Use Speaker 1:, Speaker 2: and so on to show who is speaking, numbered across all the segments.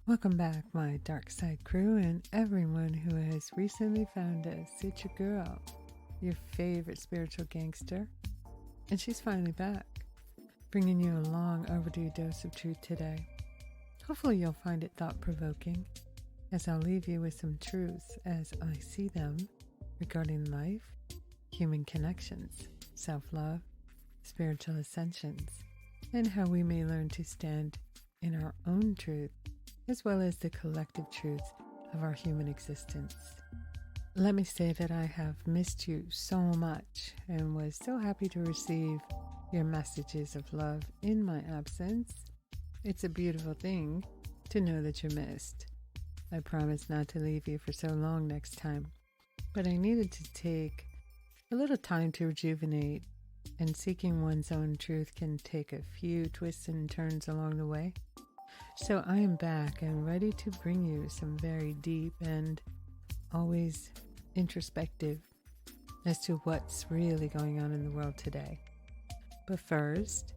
Speaker 1: Welcome back, my dark side crew, and everyone who has recently found us. It's your girl, your favorite spiritual gangster, and she's finally back, bringing you a long overdue dose of truth today. Hopefully, you'll find it thought provoking, as I'll leave you with some truths as I see them regarding life, human connections, self love, spiritual ascensions, and how we may learn to stand in our own truth as well as the collective truths of our human existence. Let me say that I have missed you so much and was so happy to receive your messages of love in my absence. It's a beautiful thing to know that you're missed. I promise not to leave you for so long next time, but I needed to take a little time to rejuvenate, and seeking one's own truth can take a few twists and turns along the way. So I am back and ready to bring you some very deep and always introspective as to what's really going on in the world today. But first,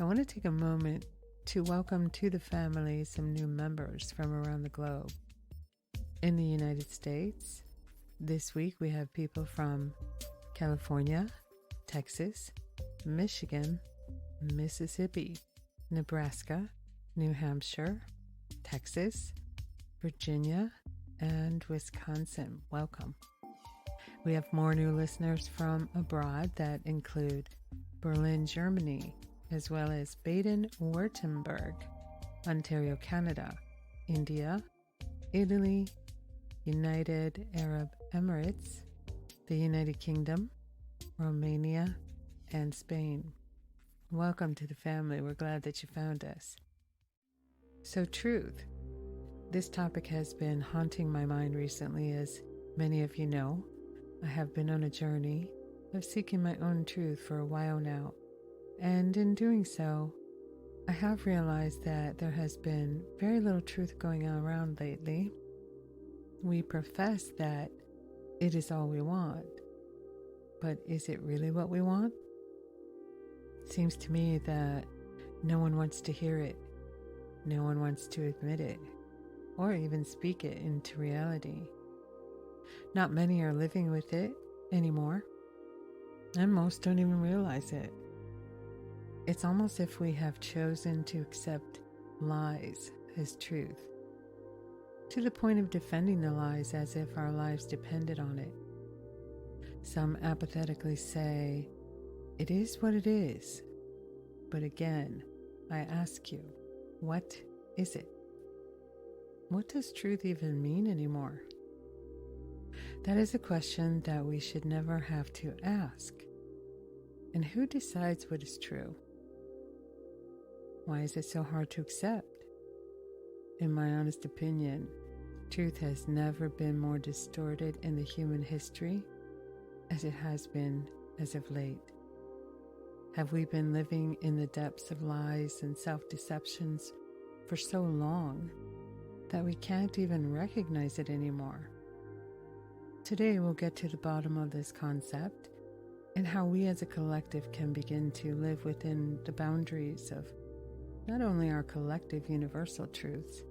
Speaker 1: I want to take a moment to welcome to the family some new members from around the globe. In the United States, this week we have people from California, Texas, Michigan, Mississippi, Nebraska, New Hampshire, Texas, Virginia, and Wisconsin. Welcome. We have more new listeners from abroad that include Berlin, Germany, as well as Baden-Württemberg, Ontario, Canada, India, Italy, United Arab Emirates, the United Kingdom, Romania, and Spain. Welcome to the family. We're glad that you found us. So, truth. This topic has been haunting my mind recently. As many of you know, I have been on a journey of seeking my own truth for a while now. And in doing so, I have realized that there has been very little truth going on around lately. We profess that it is all we want, but is it really what we want? Seems to me that no one wants to hear it. No one wants to admit it, or even speak it into reality. Not many are living with it anymore, and most don't even realize it. It's almost if we have chosen to accept lies as truth, to the point of defending the lies as if our lives depended on it. Some apathetically say, "It is what it is." But again, I ask you, what is it? What does truth even mean anymore? That is a question that we should never have to ask. And who decides what is true? Why is it so hard to accept? In my honest opinion, truth has never been more distorted in the human history as it has been as of late. Have we been living in the depths of lies and self-deceptions for so long that we can't even recognize it anymore? Today we'll get to the bottom of this concept and how we as a collective can begin to live within the boundaries of not only our collective universal truths,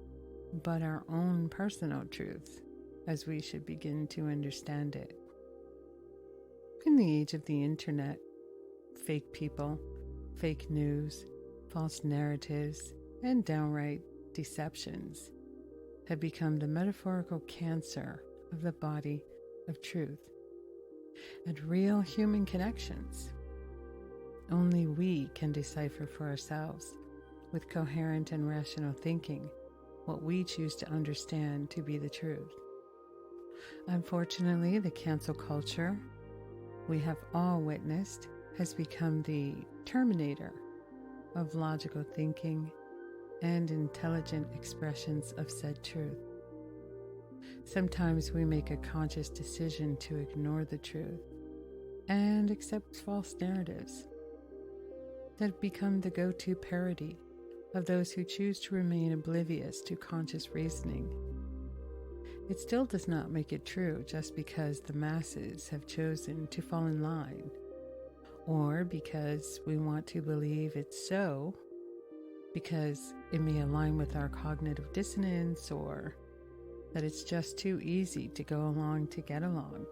Speaker 1: but our own personal truths, as we should begin to understand it. In the age of the internet, fake people, fake news, false narratives, and downright deceptions have become the metaphorical cancer of the body of truth and real human connections. Only we can decipher for ourselves, with coherent and rational thinking, what we choose to understand to be the truth. Unfortunately, the cancel culture we have all witnessed has become the terminator of logical thinking and intelligent expressions of said truth. Sometimes we make a conscious decision to ignore the truth and accept false narratives that become the go-to parody of those who choose to remain oblivious to conscious reasoning. It still does not make it true just because the masses have chosen to fall in line, or because we want to believe it's so, because it may align with our cognitive dissonance, or that it's just too easy to go along to get along.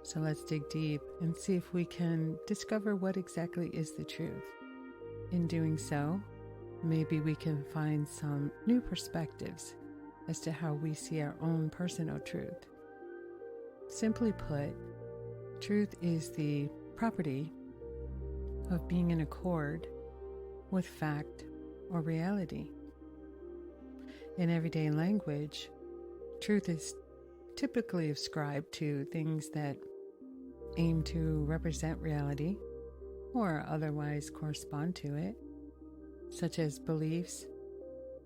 Speaker 1: So let's dig deep and see if we can discover what exactly is the truth. In doing so, maybe we can find some new perspectives as to how we see our own personal truth. Simply put, truth is the property of being in accord with fact or reality. In everyday language, truth is typically ascribed to things that aim to represent reality or otherwise correspond to it, such as beliefs,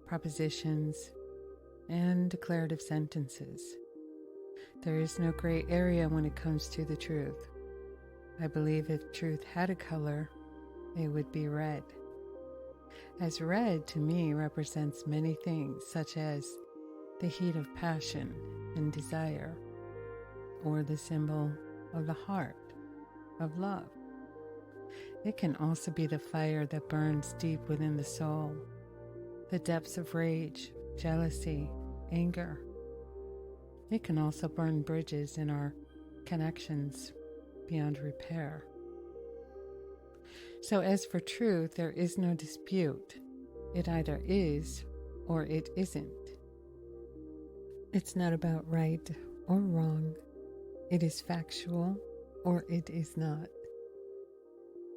Speaker 1: propositions, and declarative sentences. There is no gray area when it comes to the truth. I believe if truth had a color, it would be red. As red to me represents many things, such as the heat of passion and desire, or the symbol of the heart, of love. It can also be the fire that burns deep within the soul, the depths of rage, jealousy, anger. It can also burn bridges in our connections beyond repair. So as for truth, there is no dispute. It either is or it isn't. It's not about right or wrong. It is factual or it is not.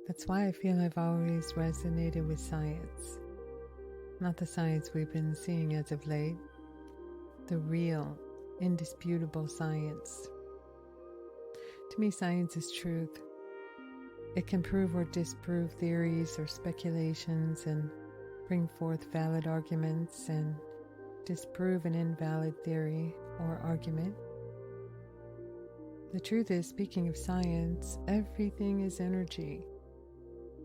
Speaker 1: That's why I feel I've always resonated with science. Not the science we've been seeing as of late. The real, indisputable science. To me, science is truth. It can prove or disprove theories or speculations and bring forth valid arguments and disprove an invalid theory or argument. The truth is, speaking of science, everything is energy.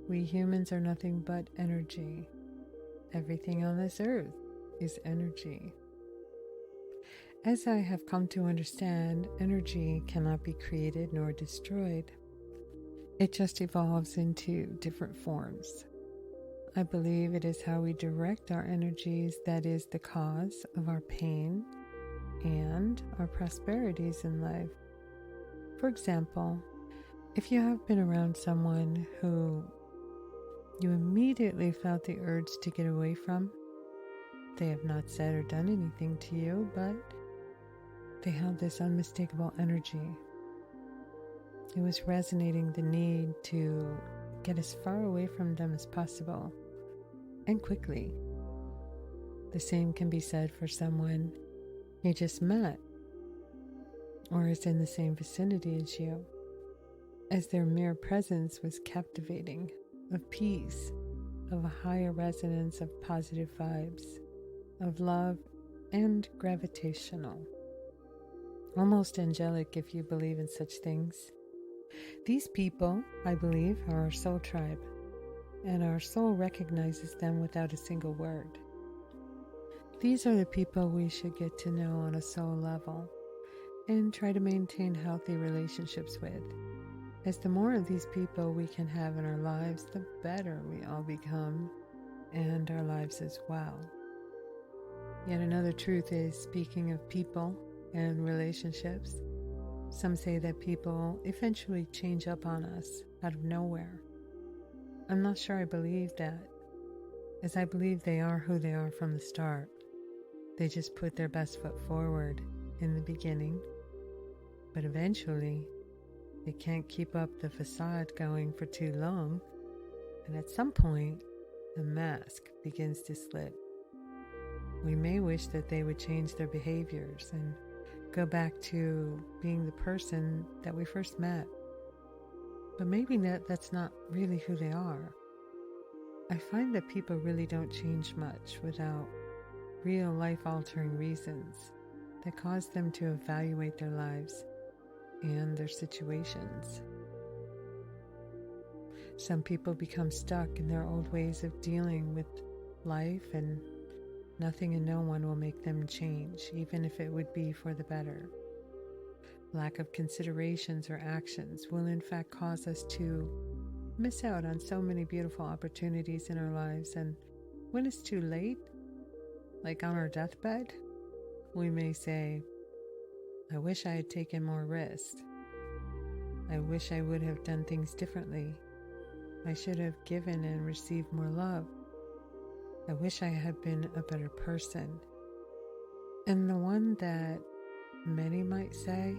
Speaker 1: We humans are nothing but energy. Everything on this earth is energy. As I have come to understand, energy cannot be created nor destroyed. It just evolves into different forms. I believe it is how we direct our energies that is the cause of our pain and our prosperities in life. For example, if you have been around someone who you immediately felt the urge to get away from, they have not said or done anything to you, but they held this unmistakable energy. It was resonating the need to get as far away from them as possible, and quickly. The same can be said for someone you just met, or is in the same vicinity as you, as their mere presence was captivating, of peace, of a higher resonance of positive vibes, of love, and gravitational. Almost angelic if you believe in such things. These people, I believe, are our soul tribe, and our soul recognizes them without a single word. These are the people we should get to know on a soul level and try to maintain healthy relationships with, as the more of these people we can have in our lives, the better we all become, and our lives as well. Yet another truth is, speaking of people and relationships, some say that people eventually change up on us out of nowhere. I'm not sure I believe that, as I believe they are who they are from the start. They just put their best foot forward in the beginning, but eventually they can't keep up the facade going for too long, and at some point the mask begins to slip. We may wish that they would change their behaviors and go back to being the person that we first met. But maybe that's not really who they are. I find that people really don't change much without real life-altering reasons that cause them to evaluate their lives and their situations. Some people become stuck in their old ways of dealing with life, and nothing and no one will make them change, even if it would be for the better. Lack of considerations or actions will in fact cause us to miss out on so many beautiful opportunities in our lives and When it's too late, like on our deathbed, we may say, I wish I had taken more rest. I wish I would have done things differently. I should have given and received more love. I wish I had been a better person. And the one that many might say,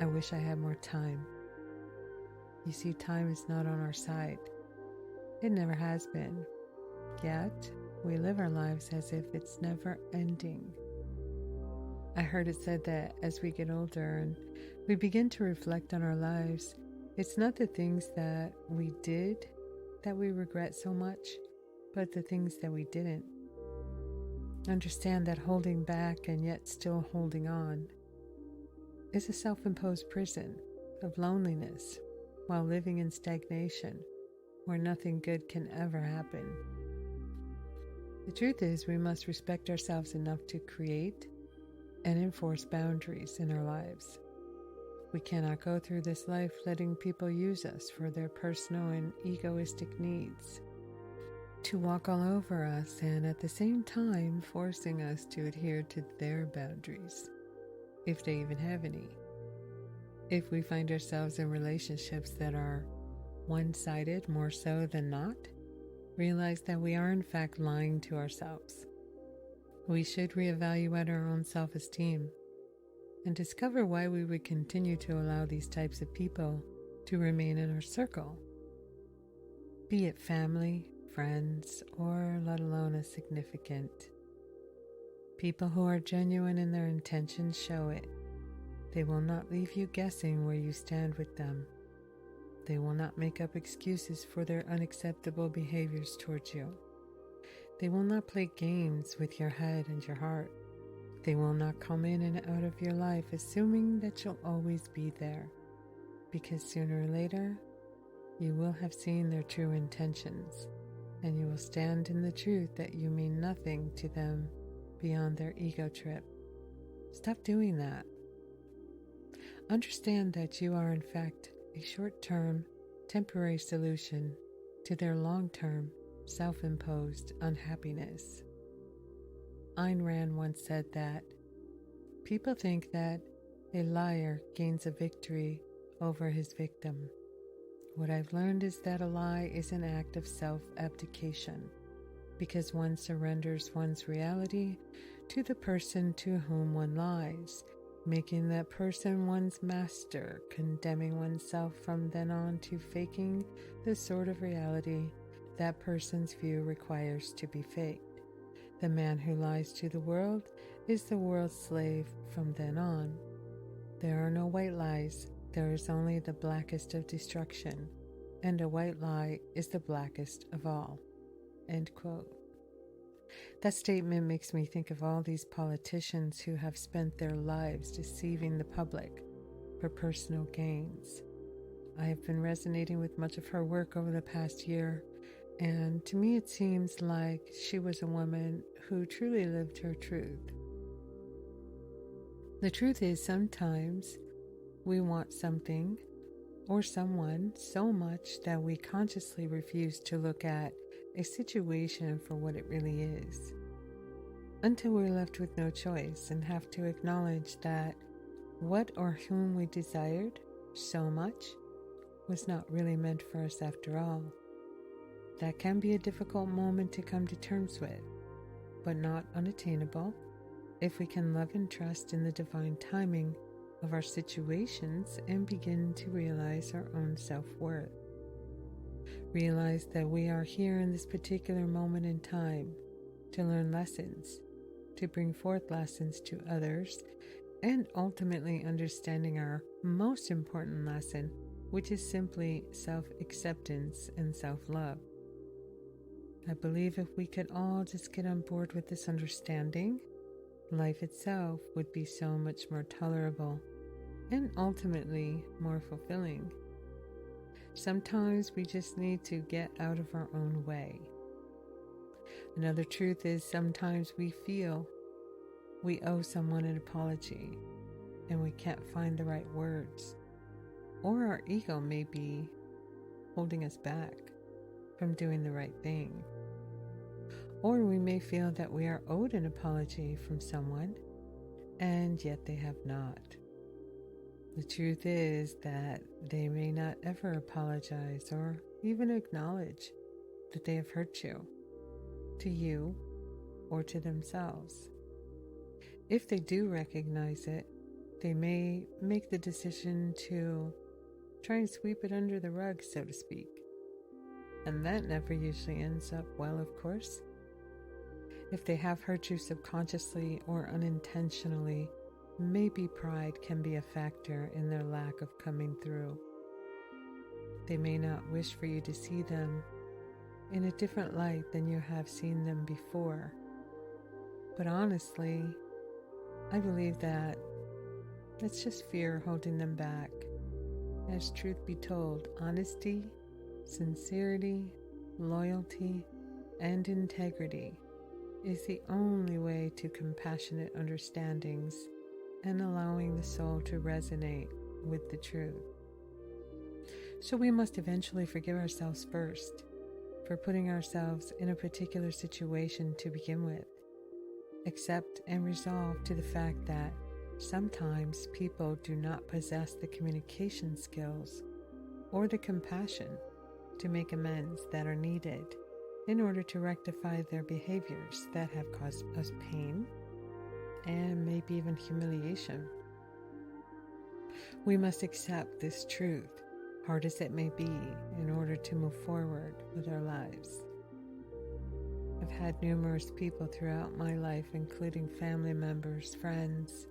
Speaker 1: I wish I had more time. You see, time is not on our side. It never has been. Yet, we live our lives as if it's never ending. I heard it said that as we get older and we begin to reflect on our lives, it's not the things that we did that we regret so much, but the things that we didn't. Understand that holding back and yet still holding on is a self-imposed prison of loneliness while living in stagnation where nothing good can ever happen. The truth is, we must respect ourselves enough to create and enforce boundaries in our lives. We cannot go through this life letting people use us for their personal and egoistic needs, to walk all over us and at the same time forcing us to adhere to their boundaries, if they even have any. If we find ourselves in relationships that are one-sided more so than not, realize that we are in fact lying to ourselves. We should reevaluate our own self-esteem and discover why we would continue to allow these types of people to remain in our circle, be it family, friends, or let alone a significant. People who are genuine in their intentions show it. They will not leave you guessing where you stand with them. They will not make up excuses for their unacceptable behaviors towards you. They will not play games with your head and your heart. They will not come in and out of your life assuming that you'll always be there, because sooner or later, you will have seen their true intentions, and you will stand in the truth that you mean nothing to them beyond their ego trip. Stop doing that. Understand that you are in fact a short-term, temporary solution to their long-term, self-imposed unhappiness. Ayn Rand once said that people think that a liar gains a victory over his victim. What I've learned is that a lie is an act of self-abdication, because one surrenders one's reality to the person to whom one lies, making that person one's master, condemning oneself from then on to faking the sort of reality that person's view requires to be faked. The man who lies to the world is the world's slave from then on. There are no white lies, there is only the blackest of destruction, and a white lie is the blackest of all. End quote. That statement makes me think of all these politicians who have spent their lives deceiving the public for personal gains. I have been resonating with much of her work over the past year, and to me it seems like she was a woman who truly lived her truth. The truth is, sometimes we want something or someone so much that we consciously refuse to look at a situation for what it really is, until we're left with no choice and have to acknowledge that what or whom we desired so much was not really meant for us after all. That can be a difficult moment to come to terms with, but not unattainable if we can love and trust in the divine timing of our situations and begin to realize our own self-worth. Realize that we are here in this particular moment in time to learn lessons, to bring forth lessons to others, and ultimately understanding our most important lesson, which is simply self-acceptance and self-love. I believe if we could all just get on board with this understanding, life itself would be so much more tolerable and ultimately more fulfilling. Sometimes we just need to get out of our own way. Another truth is sometimes we feel we owe someone an apology and we can't find the right words, or our ego may be holding us back from doing the right thing. Or we may feel that we are owed an apology from someone, and yet they have not. The truth is that they may not ever apologize or even acknowledge that they have hurt you, to you, or to themselves. If they do recognize it, they may make the decision to try and sweep it under the rug, so to speak. And that never usually ends up well, of course. If they have hurt you subconsciously or unintentionally, maybe pride can be a factor in their lack of coming through. They may not wish for you to see them in a different light than you have seen them before. But honestly, I believe that it's just fear holding them back. As truth be told, honesty, sincerity, loyalty, and integrity is the only way to compassionate understandings and allowing the soul to resonate with the truth. So we must eventually forgive ourselves first for putting ourselves in a particular situation to begin with. Accept and resolve to the fact that sometimes people do not possess the communication skills or the compassion to make amends that are needed in order to rectify their behaviors that have caused us pain and maybe even humiliation. We must accept this truth, hard as it may be, in order to move forward with our lives. I've had numerous people throughout my life, including family members, friends,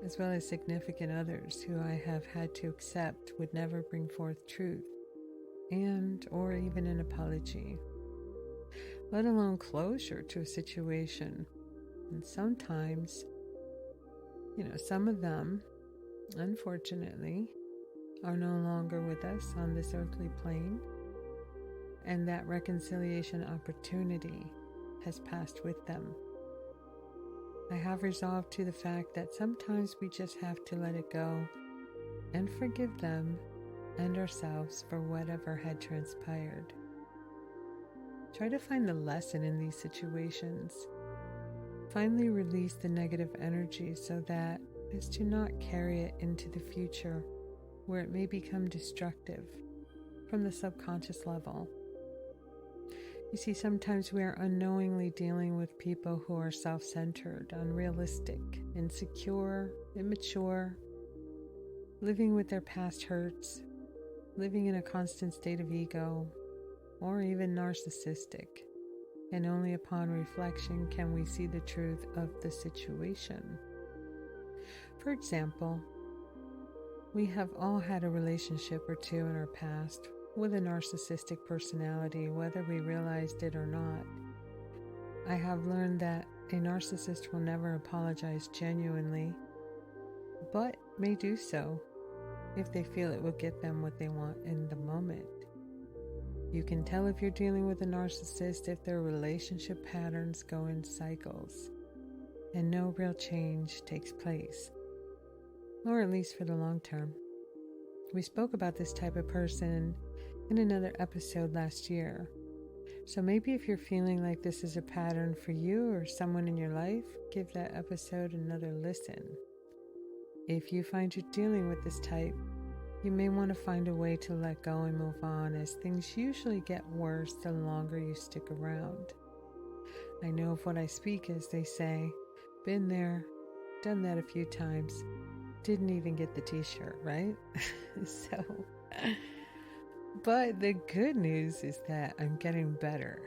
Speaker 1: as well as significant others who I have had to accept would never bring forth truth and or even an apology, let alone closure to a situation. And sometimes, some of them, unfortunately, are no longer with us on this earthly plane, and that reconciliation opportunity has passed with them. I have resolved to the fact that sometimes we just have to let it go and forgive them and ourselves for whatever had transpired. Try to find the lesson in these situations. Finally release the negative energy so that as to not carry it into the future where it may become destructive from the subconscious level. You see, sometimes we are unknowingly dealing with people who are self-centered, unrealistic, insecure, immature, living with their past hurts, living in a constant state of ego, or even narcissistic. And only upon reflection can we see the truth of the situation. For example, we have all had a relationship or two in our past with a narcissistic personality, whether we realized it or not. I have learned that a narcissist will never apologize genuinely, but may do so if they feel it will get them what they want in the moment. You can tell if you're dealing with a narcissist if their relationship patterns go in cycles and no real change takes place, or at least for the long term. We spoke about this type of person in another episode last year. So maybe if you're feeling like this is a pattern for you or someone in your life, give that episode another listen. If you find you're dealing with this type, you may want to find a way to let go and move on, as things usually get worse the longer you stick around. I know of what I speak, as they say. Been there, done that a few times. Didn't even get the t-shirt, right? But the good news is that I'm getting better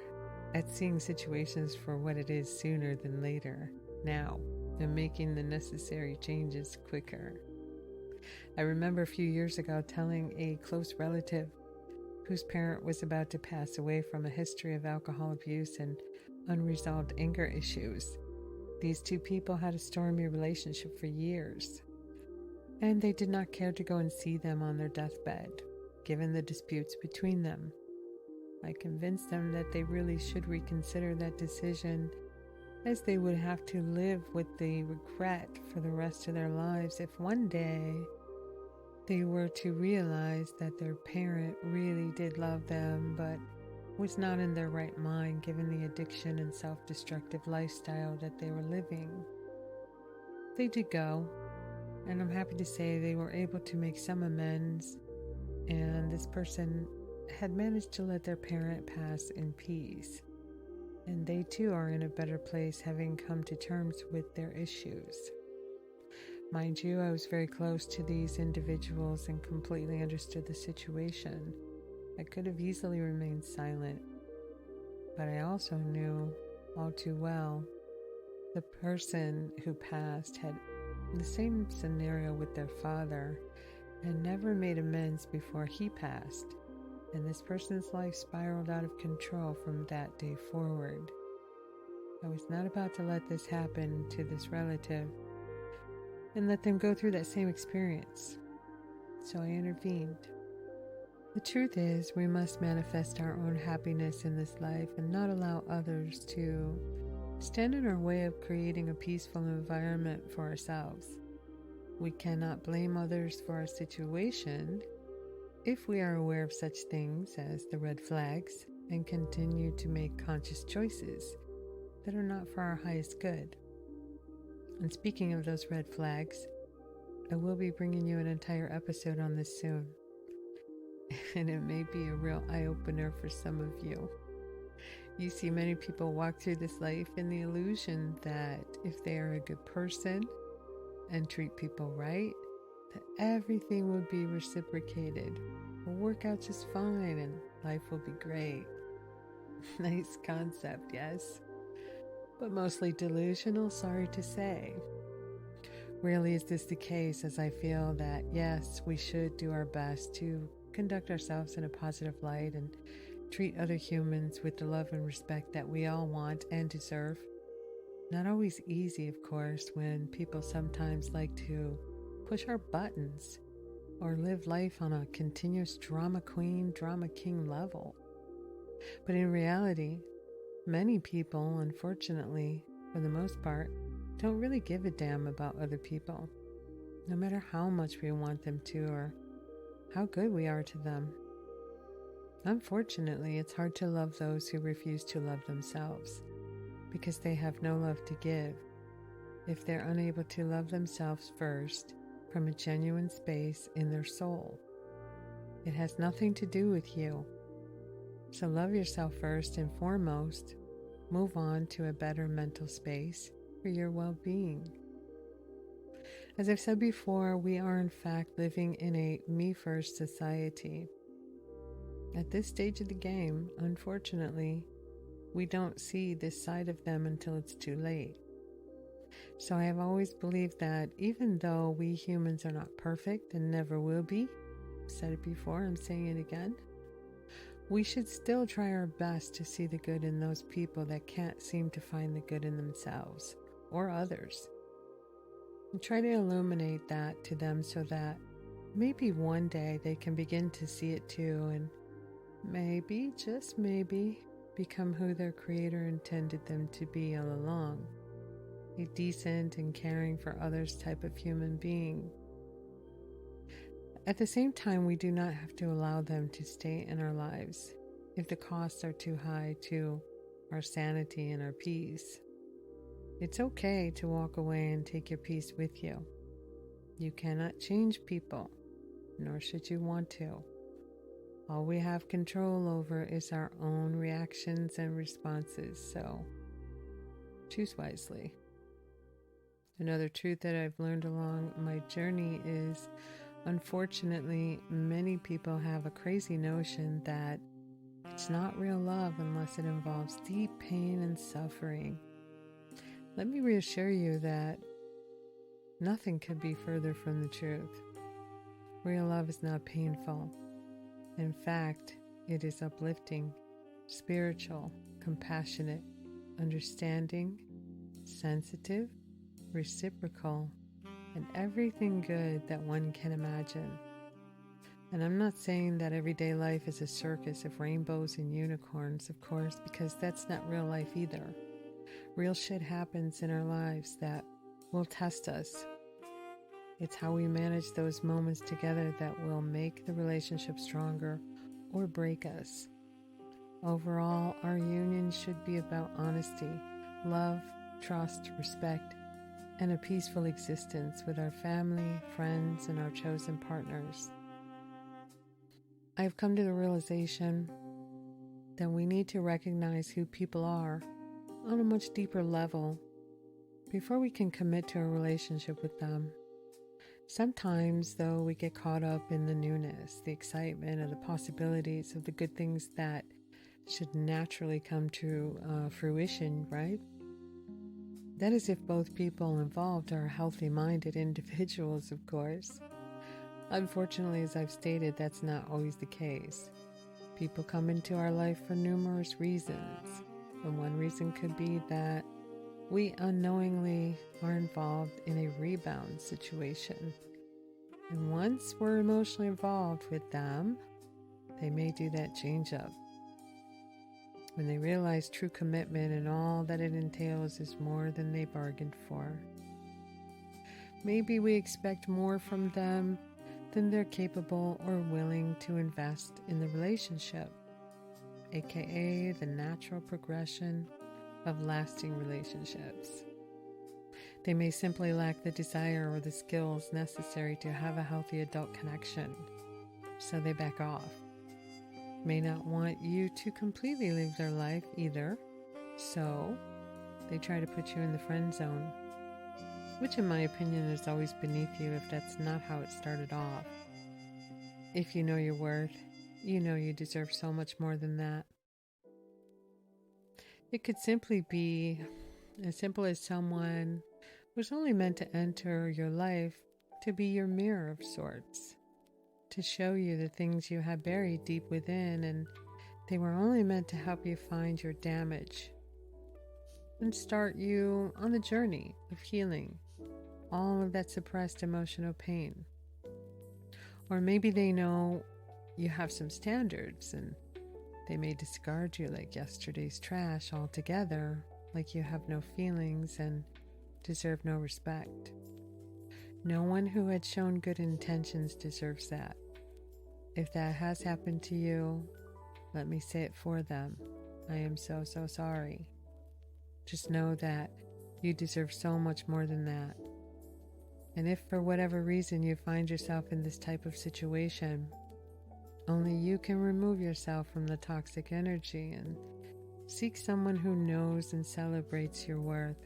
Speaker 1: at seeing situations for what it is sooner than later now, and making the necessary changes quicker. I remember a few years ago telling a close relative whose parent was about to pass away from a history of alcohol abuse and unresolved anger issues. These two people had a stormy relationship for years, and they did not care to go and see them on their deathbed, given the disputes between them. I convinced them that they really should reconsider that decision, as they would have to live with the regret for the rest of their lives if one day they were to realize that their parent really did love them, but was not in their right mind given the addiction and self-destructive lifestyle that they were living. They did go, and I'm happy to say they were able to make some amends, and this person had managed to let their parent pass in peace. And they too are in a better place, having come to terms with their issues. Mind you, I was very close to these individuals and completely understood the situation. I could have easily remained silent, but I also knew all too well the person who passed had the same scenario with their father and never made amends before he passed, and this person's life spiraled out of control from that day forward. I was not about to let this happen to this relative and let them go through that same experience, so I intervened. The truth is, we must manifest our own happiness in this life and not allow others to stand in our way of creating a peaceful environment for ourselves. We cannot blame others for our situation if we are aware of such things as the red flags and continue to make conscious choices that are not for our highest good. And speaking of those red flags, I will be bringing you an entire episode on this soon. And it may be a real eye-opener for some of you. You see many people walk through this life in the illusion that if they are a good person and treat people right, that everything will be reciprocated, will work out just fine, and life will be great. Nice concept, yes? But mostly delusional, sorry to say. Rarely is this the case, as I feel that, yes, we should do our best to conduct ourselves in a positive light and treat other humans with the love and respect that we all want and deserve. Not always easy, of course, when people sometimes like to push our buttons or live life on a continuous drama queen, drama king level. But in reality, many people, unfortunately, for the most part, don't really give a damn about other people, no matter how much we want them to or how good we are to them. Unfortunately, it's hard to love those who refuse to love themselves because they have no love to give if they're unable to love themselves first from a genuine space in their soul. It has nothing to do with you. So love yourself first and foremost. Move on to a better mental space for your well-being. As I've said before, we are in fact living in a me-first society. At this stage of the game, unfortunately, we don't see this side of them until it's too late. So I have always believed that even though we humans are not perfect and never will be, I've said it before, I'm saying it again, we should still try our best to see the good in those people that can't seem to find the good in themselves or others. And try to illuminate that to them so that maybe one day they can begin to see it too and maybe, just maybe, become who their creator intended them to be all along. A decent and caring for others type of human being. At the same time, we do not have to allow them to stay in our lives if the costs are too high to our sanity and our peace. It's okay to walk away and take your peace with you. You cannot change people, nor should you want to. All we have control over is our own reactions and responses, so choose wisely. Another truth that I've learned along my journey is, unfortunately, many people have a crazy notion that it's not real love unless it involves deep pain and suffering. Let me reassure you that nothing could be further from the truth. Real love is not painful. In fact, it is uplifting, spiritual, compassionate, understanding, sensitive, reciprocal, and everything good that one can imagine. And I'm not saying that everyday life is a circus of rainbows and unicorns, of course, because that's not real life either. Real shit happens in our lives that will test us. It's how we manage those moments together that will make the relationship stronger or break us. Overall, our union should be about honesty, love, trust, respect, and a peaceful existence with our family, friends, and our chosen partners. I've come to the realization that we need to recognize who people are on a much deeper level before we can commit to a relationship with them. Sometimes, though, we get caught up in the newness, the excitement, and the possibilities of the good things that should naturally come to fruition, right? That is if both people involved are healthy-minded individuals, of course. Unfortunately, as I've stated, that's not always the case. People come into our life for numerous reasons, and one reason could be that we unknowingly are involved in a rebound situation. And once we're emotionally involved with them, they may do that change up. When they realize true commitment and all that it entails is more than they bargained for. Maybe we expect more from them than they're capable or willing to invest in the relationship, aka the natural progression of lasting relationships. They may simply lack the desire or the skills necessary to have a healthy adult connection, so they back off. May not want you to completely live their life either, so they try to put you in the friend zone, which in my opinion is always beneath you if that's not how it started off. If you know your worth, you know you deserve so much more than that. It could simply be as simple as someone was only meant to enter your life to be your mirror of sorts, to show you the things you have buried deep within, and they were only meant to help you find your damage and start you on the journey of healing all of that suppressed emotional pain. Or maybe they know you have some standards and they may discard you like yesterday's trash altogether, like you have no feelings and deserve no respect. No one who had shown good intentions deserves that. If that has happened to you, let me say it for them. I am so sorry. Just know that you deserve so much more than that. And if for whatever reason you find yourself in this type of situation, only you can remove yourself from the toxic energy and seek someone who knows and celebrates your worth,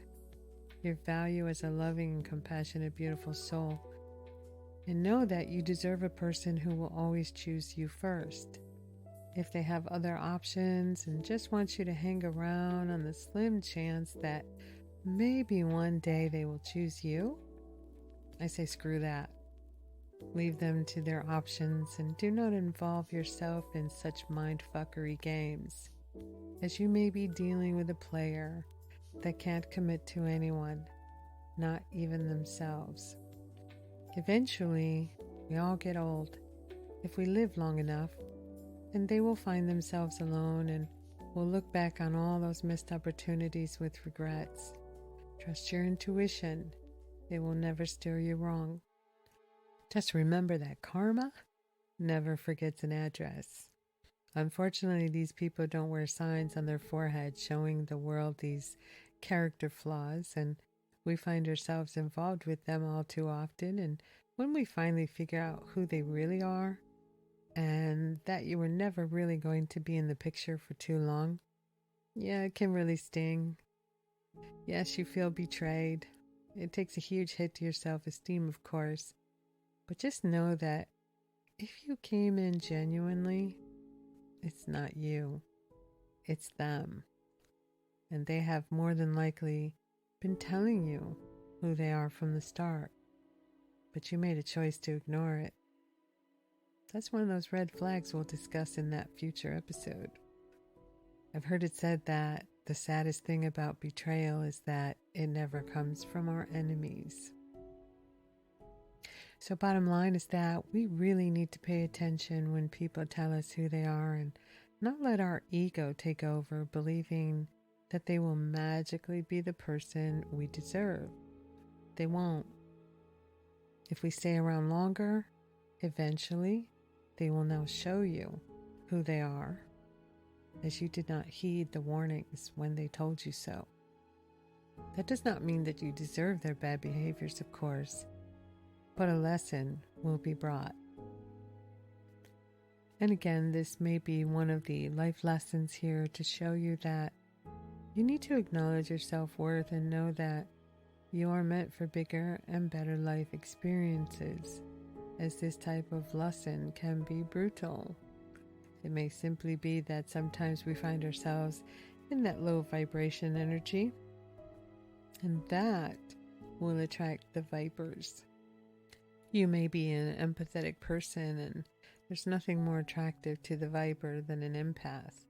Speaker 1: your value as a loving and compassionate, beautiful soul, and know that you deserve a person who will always choose you first. If they have other options and just want you to hang around on the slim chance that maybe one day they will choose you, I say screw that. Leave them to their options and do not involve yourself in such mindfuckery games, as you may be dealing with a player that can't commit to anyone, not even themselves. Eventually, we all get old, if we live long enough, and they will find themselves alone and will look back on all those missed opportunities with regrets. Trust your intuition. It will never steer you wrong. Just remember that karma never forgets an address. Unfortunately, these people don't wear signs on their forehead showing the world these character flaws, and we find ourselves involved with them all too often. And when we finally figure out who they really are and that you were never really going to be in the picture for too long, yeah, it can really sting. Yes, you feel betrayed. It takes a huge hit to your self-esteem, of course. But just know that if you came in genuinely, it's not you. It's them. And they have more than likely been telling you who they are from the start. But you made a choice to ignore it. That's one of those red flags we'll discuss in that future episode. I've heard it said that the saddest thing about betrayal is that it never comes from our enemies. So bottom line is that we really need to pay attention when people tell us who they are and not let our ego take over, believing that they will magically be the person we deserve. They won't. If we stay around longer, eventually they will now show you who they are. as you did not heed the warnings when they told you so. That does not mean that you deserve their bad behaviors, of course, but a lesson will be brought. And again, this may be one of the life lessons here to show you that you need to acknowledge your self-worth and know that you are meant for bigger and better life experiences, as this type of lesson can be brutal. It may simply be that sometimes we find ourselves in that low vibration energy, and that will attract the vipers. You may be an empathetic person, and there's nothing more attractive to the viper than an empath.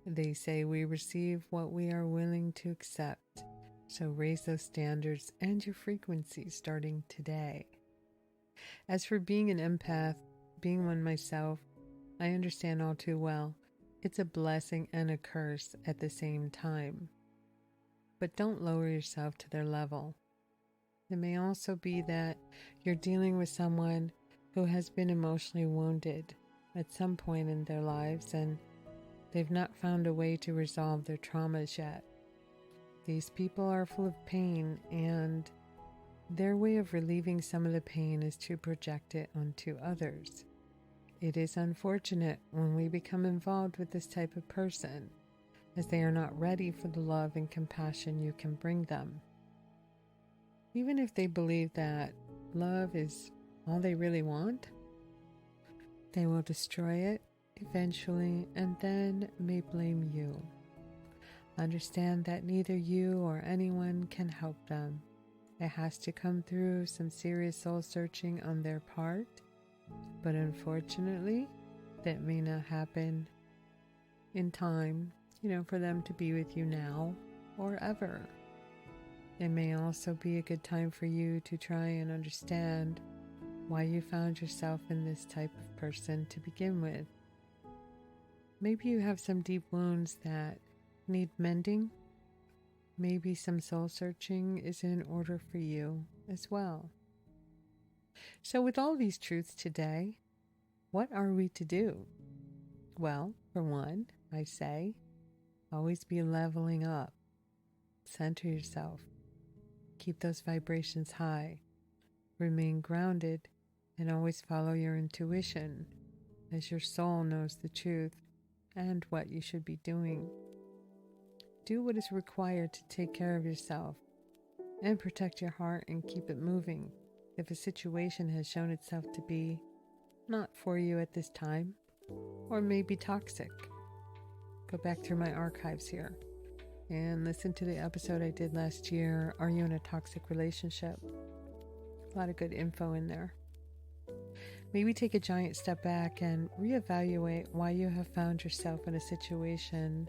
Speaker 1: They say we receive what we are willing to accept, so raise those standards and your frequency starting today. As for being an empath, being one myself, I understand all too well. It's a blessing and a curse at the same time. But don't lower yourself to their level. It may also be that you're dealing with someone who has been emotionally wounded at some point in their lives and they've not found a way to resolve their traumas yet. These people are full of pain, and their way of relieving some of the pain is to project it onto others. It is unfortunate when we become involved with this type of person, as they are not ready for the love and compassion you can bring them. Even if they believe that love is all they really want, they will destroy it eventually and then may blame you. Understand that neither you or anyone can help them. It has to come through some serious soul searching on their part, but unfortunately, that may not happen in time, for them to be with you now or ever. It may also be a good time for you to try and understand why you found yourself in this type of person to begin with. Maybe you have some deep wounds that need mending. Maybe some soul searching is in order for you as well. So with all these truths today, what are we to do? Well, for one, I say, always be leveling up. Center yourself. Keep those vibrations high. Remain grounded and always follow your intuition, as your soul knows the truth and what you should be doing. Do what is required to take care of yourself and protect your heart and keep it moving if a situation has shown itself to be not for you at this time or may be toxic. Go back through my archives here and listen to the episode I did last year, Are You in a Toxic Relationship? A lot of good info in there. Maybe take a giant step back and reevaluate why you have found yourself in a situation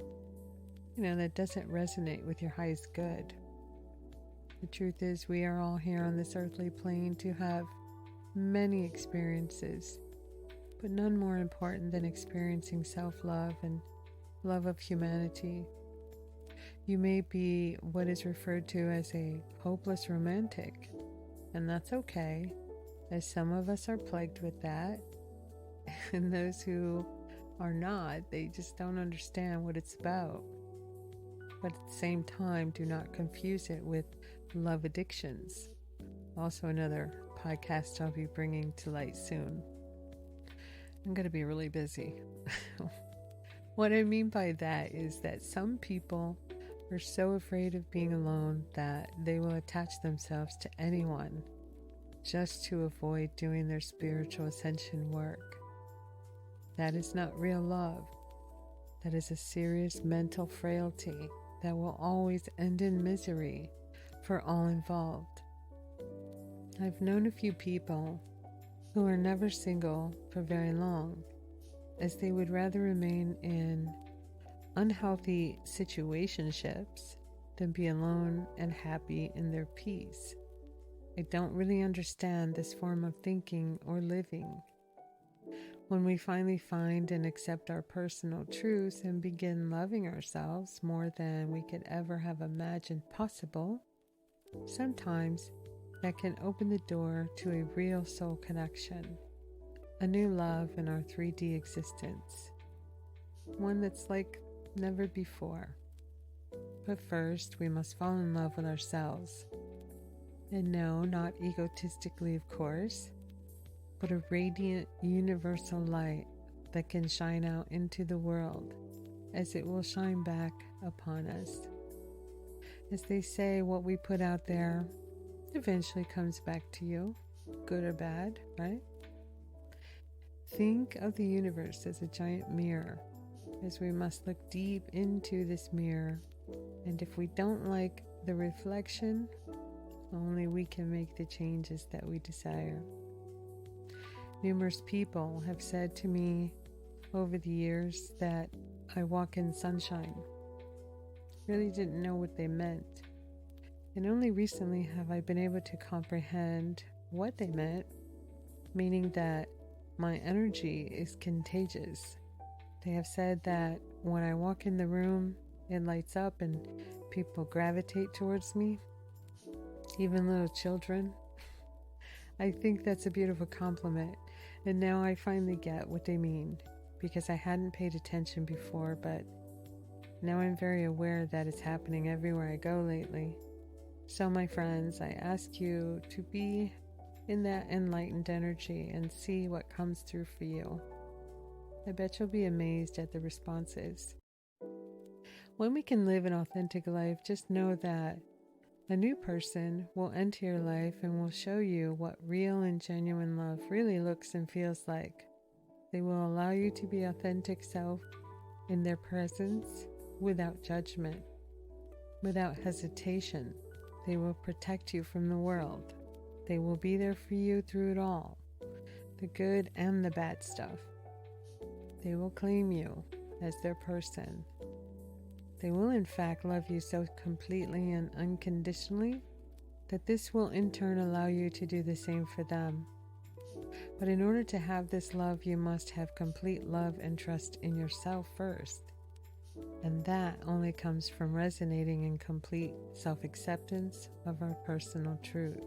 Speaker 1: that doesn't resonate with your highest good. The truth is, we are all here on this earthly plane to have many experiences, but none more important than experiencing self-love and love of humanity. You may be what is referred to as a hopeless romantic, and that's okay, as some of us are plagued with that, and those who are not, they just don't understand what it's about. But at the same time, do not confuse it with love addictions. Also another podcast I'll be bringing to light soon. I'm going to be really busy. What I mean by that is that some people are so afraid of being alone that they will attach themselves to anyone just to avoid doing their spiritual ascension work. That is not real love. That is a serious mental frailty that will always end in misery for all involved. I've known a few people who are never single for very long, as they would rather remain in unhealthy situationships than be alone and happy in their peace. I don't really understand this form of thinking or living. When we finally find and accept our personal truths and begin loving ourselves more than we could ever have imagined possible, sometimes that can open the door to a real soul connection, a new love in our 3D existence, one that's like never before. But first, we must fall in love with ourselves. And no, not egotistically, of course, but a radiant universal light that can shine out into the world as it will shine back upon us. As they say, what we put out there eventually comes back to you, good or bad, right? Think of the universe as a giant mirror, as we must look deep into this mirror, and if we don't like the reflection, only we can make the changes that we desire. Numerous people have said to me over the years that I walk in sunshine. Really didn't know what they meant. And only recently have I been able to comprehend what they meant, meaning that my energy is contagious. They have said that when I walk in the room, it lights up and people gravitate towards me, even little children. I think that's a beautiful compliment, and now I finally get what they mean, because I hadn't paid attention before, but now I'm very aware that it's happening everywhere I go lately. So my friends, I ask you to be in that enlightened energy and see what comes through for you. I bet you'll be amazed at the responses. When we can live an authentic life, just know that a new person will enter your life and will show you what real and genuine love really looks and feels like. They will allow you to be authentic self in their presence without judgment, without hesitation. They will protect you from the world. They will be there for you through it all, the good and the bad stuff. They will claim you as their person. They will in fact love you so completely and unconditionally that this will in turn allow you to do the same for them. But in order to have this love, you must have complete love and trust in yourself first. And that only comes from resonating in complete self-acceptance of our personal truth.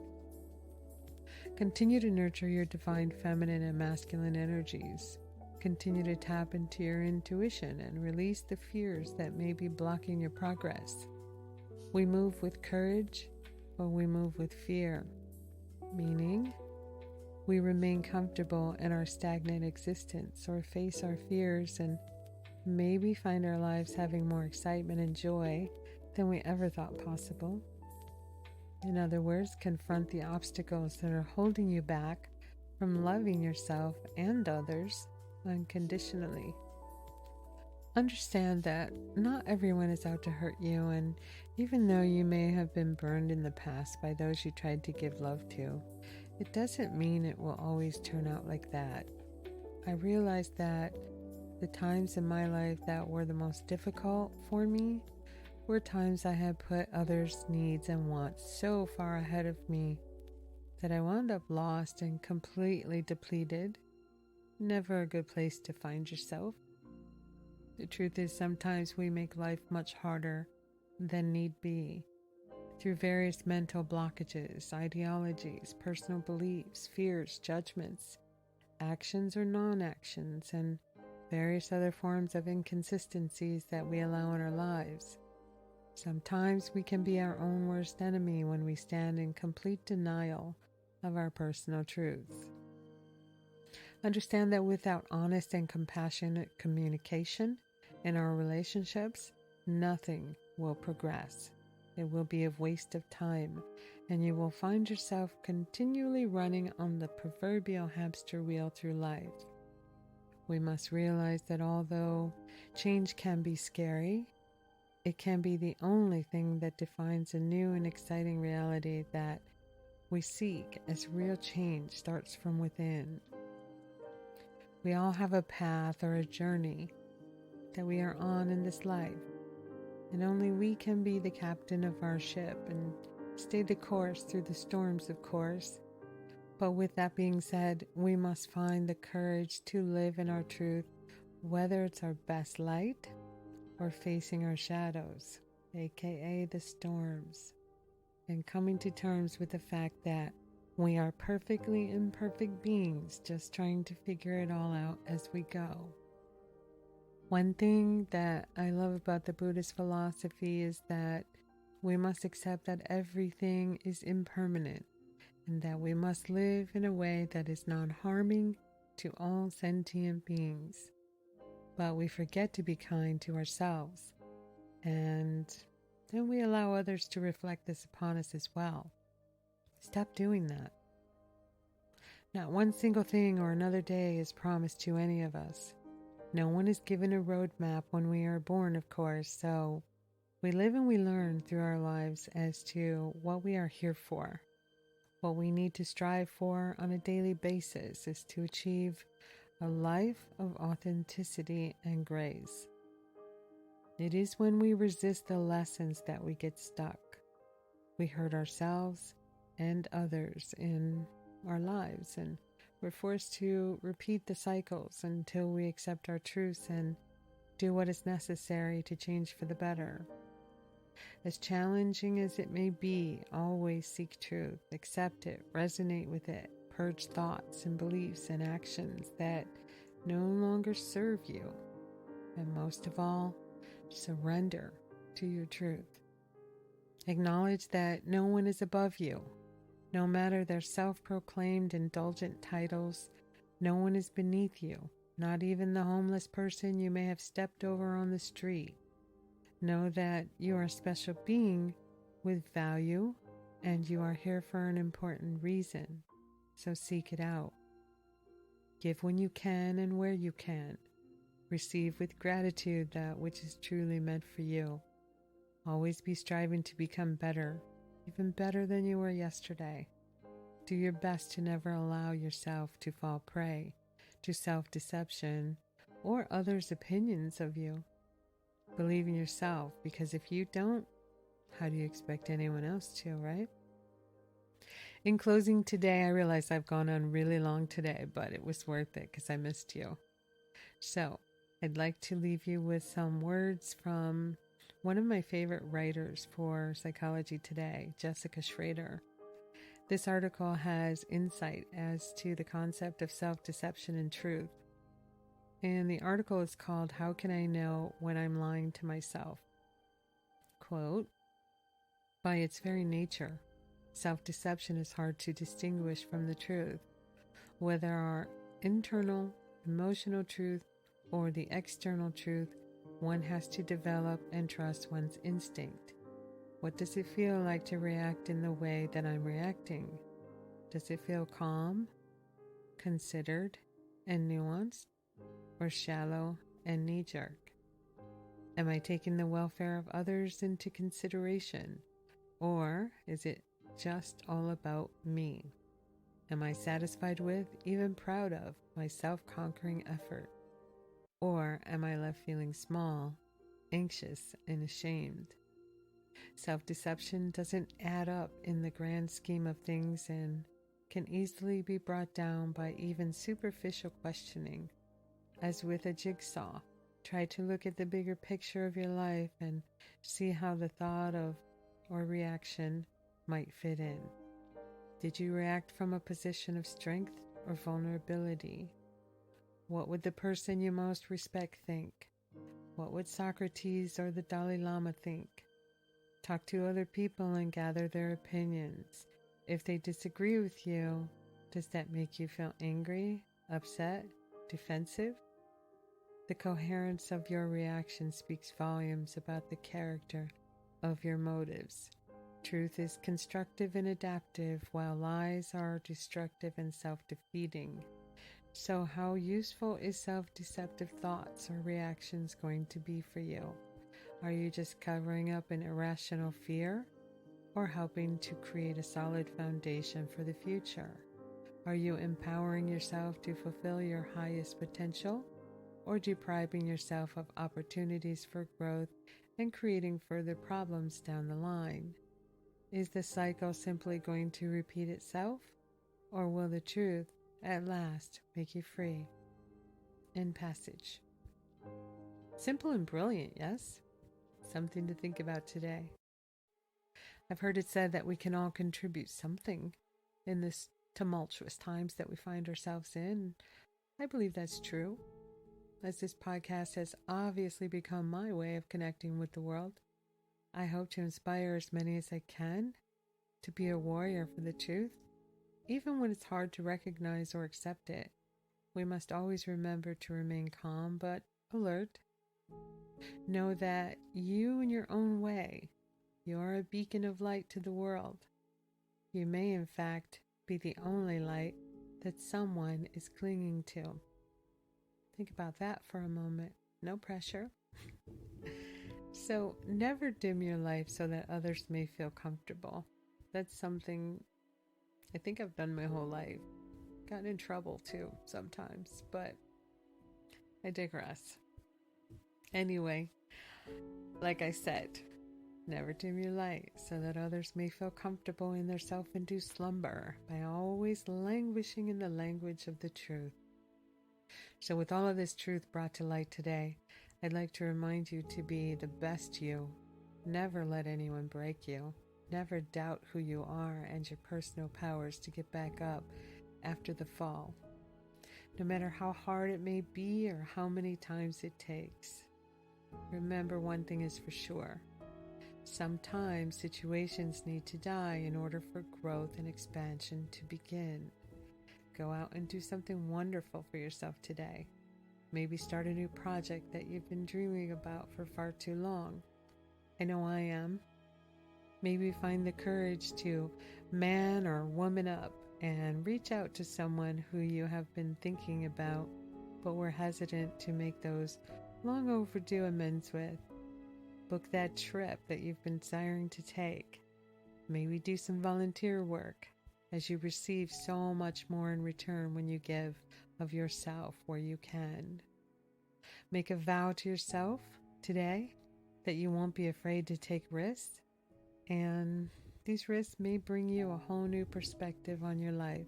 Speaker 1: Continue to nurture your divine feminine and masculine energies. Continue to tap into your intuition and release the fears that may be blocking your progress. We move with courage or we move with fear, meaning we remain comfortable in our stagnant existence or face our fears and maybe find our lives having more excitement and joy than we ever thought possible. In other words, confront the obstacles that are holding you back from loving yourself and others unconditionally. Understand that not everyone is out to hurt you, and even though you may have been burned in the past by those you tried to give love to, it doesn't mean it will always turn out like that. I realized that the times in my life that were the most difficult for me were times I had put others' needs and wants so far ahead of me that I wound up lost and completely depleted. Never a good place to find yourself. The truth is, sometimes we make life much harder than need be through various mental blockages, ideologies, personal beliefs, fears, judgments, actions or non-actions, and various other forms of inconsistencies that we allow in our lives. Sometimes we can be our own worst enemy when we stand in complete denial of our personal truths. Understand that without honest and compassionate communication in our relationships, nothing will progress. It will be a waste of time, and you will find yourself continually running on the proverbial hamster wheel through life. We must realize that although change can be scary, it can be the only thing that defines a new and exciting reality that we seek, as real change starts from within. We all have a path or a journey that we are on in this life, and only we can be the captain of our ship and stay the course through the storms, of course. But with that being said, we must find the courage to live in our truth, whether it's our best light or facing our shadows, aka the storms, and coming to terms with the fact that we are perfectly imperfect beings just trying to figure it all out as we go. One thing that I love about the Buddhist philosophy is that we must accept that everything is impermanent and that we must live in a way that is non-harming to all sentient beings. But we forget to be kind to ourselves, and then we allow others to reflect this upon us as well. Stop doing that. Not one single thing or another day is promised to any of us. No one is given a roadmap when we are born, of course, so we live and we learn through our lives as to what we are here for. What we need to strive for on a daily basis is to achieve a life of authenticity and grace. It is when we resist the lessons that we get stuck. We hurt ourselves and others in our lives, and we're forced to repeat the cycles until we accept our truths and do what is necessary to change for the better. As challenging as it may be, always seek truth, accept it, resonate with it, purge thoughts and beliefs and actions that no longer serve you, and most of all, surrender to your truth. Acknowledge that no one is above you. No matter their self-proclaimed indulgent titles, no one is beneath you, not even the homeless person you may have stepped over on the street. Know that you are a special being with value, and you are here for an important reason, so seek it out. Give when you can and where you can. Receive with gratitude that which is truly meant for you. Always be striving to become better, even better than you were yesterday. Do your best to never allow yourself to fall prey to self-deception or others' opinions of you. Believe in yourself, because if you don't, how do you expect anyone else to, right? In closing today, I realize I've gone on really long today, but it was worth it because I missed you. So I'd like to leave you with some words from one of my favorite writers for Psychology Today, Jessica Schrader. This article has insight as to the concept of self-deception and truth. And the article is called, How Can I Know When I'm Lying to Myself? Quote, by its very nature, self-deception is hard to distinguish from the truth, whether our internal, emotional truth or the external truth. One has to develop and trust one's instinct. What does it feel like to react in the way that I'm reacting? Does it feel calm, considered, and nuanced, or shallow and knee-jerk? Am I taking the welfare of others into consideration, or is it just all about me? Am I satisfied with, even proud of, my self-conquering effort? Or am I left feeling small, anxious, and ashamed? Self-deception doesn't add up in the grand scheme of things and can easily be brought down by even superficial questioning. As with a jigsaw, try to look at the bigger picture of your life and see how the thought of or reaction might fit in. Did you react from a position of strength or vulnerability? What would the person you most respect think? What would Socrates or the Dalai Lama think? Talk to other people and gather their opinions. If they disagree with you, does that make you feel angry, upset, defensive? The coherence of your reaction speaks volumes about the character of your motives. Truth is constructive and adaptive, while lies are destructive and self-defeating. So how useful is self-deceptive thoughts or reactions going to be for you? Are you just covering up an irrational fear, or helping to create a solid foundation for the future? Are you empowering yourself to fulfill your highest potential, or depriving yourself of opportunities for growth and creating further problems down the line? Is the cycle simply going to repeat itself, or will the truth at last make you free? End passage. Simple and brilliant, yes? Something to think about today. I've heard it said that we can all contribute something in this tumultuous times that we find ourselves in. I believe that's true. as this podcast has obviously become my way of connecting with the world, I hope to inspire as many as I can to be a warrior for the truth, even when it's hard to recognize or accept it. We must always remember to remain calm but alert. Know that you, in your own way, you are a beacon of light to the world. You may, in fact, be the only light that someone is clinging to. Think about that for a moment. No pressure. So never dim your life so that others may feel comfortable. That's something I think I've done my whole life. Gotten in trouble too sometimes, but I digress. Anyway, like I said, never dim your light so that others may feel comfortable in their self-induced slumber by always languishing in the language of the truth. So with all of this truth brought to light today, I'd like to remind you to be the best you. Never let anyone break you. Never doubt who you are and your personal powers to get back up after the fall, no matter how hard it may be or how many times it takes. Remember, one thing is for sure. Sometimes situations need to die in order for growth and expansion to begin. Go out and do something wonderful for yourself today. Maybe start a new project that you've been dreaming about for far too long. I know I am. Maybe find the courage to man or woman up and reach out to someone who you have been thinking about but were hesitant to make those long overdue amends with. Book that trip that you've been desiring to take. Maybe do some volunteer work, as you receive so much more in return when you give of yourself where you can. Make a vow to yourself today that you won't be afraid to take risks, and these risks may bring you a whole new perspective on your life.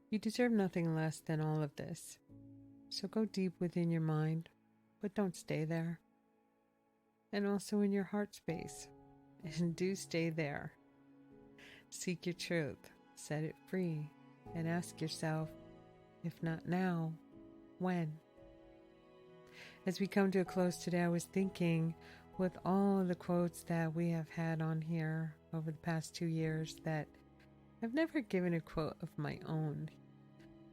Speaker 1: You deserve nothing less than all of this. So go deep within your mind, but don't stay there. And also in your heart space, and do stay there. Seek your truth, set it free, and ask yourself, if not now, when? As we come to a close today, I was thinking, with all the quotes that we have had on here over the past 2 years, that I've never given a quote of my own.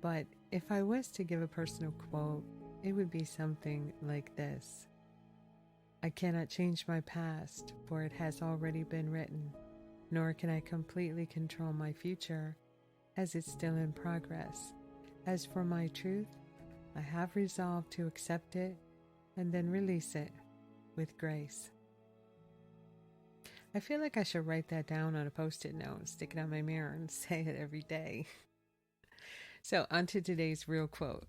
Speaker 1: But if I was to give a personal quote, it would be something like this. I cannot change my past, for it has already been written, nor can I completely control my future, as it's still in progress. As for my truth, I have resolved to accept it and then release it with grace. I feel like I should write that down on a post-it note, stick it on my mirror, and say it every day. So, on to today's real quote.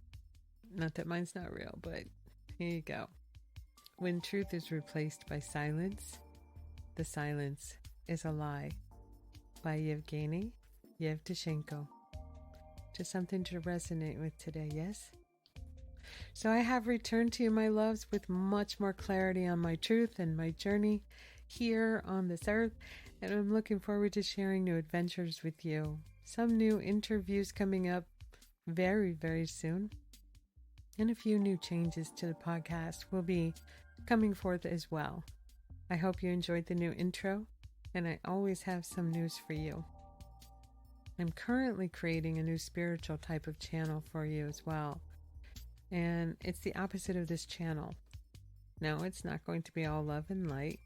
Speaker 1: Not that mine's not real, but here you go. When truth is replaced by silence, the silence is a lie. By Yevgeny Yevtushenko. Just something to resonate with today, yes? So I have returned to you, my loves, with much more clarity on my truth and my journey here on this earth, and I'm looking forward to sharing new adventures with you. Some new interviews coming up very, very soon, and a few new changes to the podcast will be coming forth as well. I hope you enjoyed the new intro, and I always have some news for you. I'm currently creating a new spiritual type of channel for you as well, and it's the opposite of this channel. No, it's not going to be all love and light.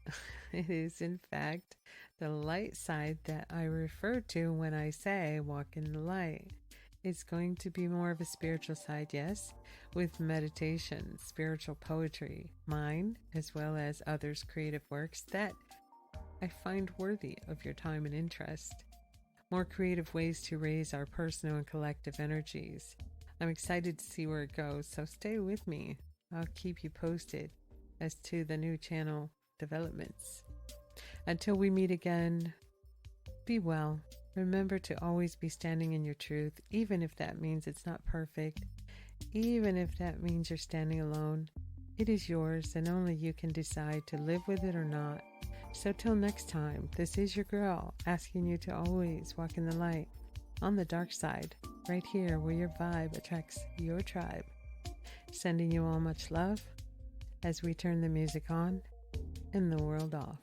Speaker 1: It is, in fact, the light side that I refer to when I say walk in the light. It's going to be more of a spiritual side, yes, with meditation, spiritual poetry, mine, as well as others' creative works that I find worthy of your time and interest. More creative ways to raise our personal and collective energies. I'm excited to see where it goes, so stay with me. I'll keep you posted as to the new channel developments. Until we meet again, be well. Remember to always be standing in your truth, even if that means it's not perfect, even if that means you're standing alone. It is yours, and only you can decide to live with it or not. So till next time, this is your girl, asking you to always walk in the light, on the dark side, right here where your vibe attracts your tribe. Sending you all much love as we turn the music on and the world off.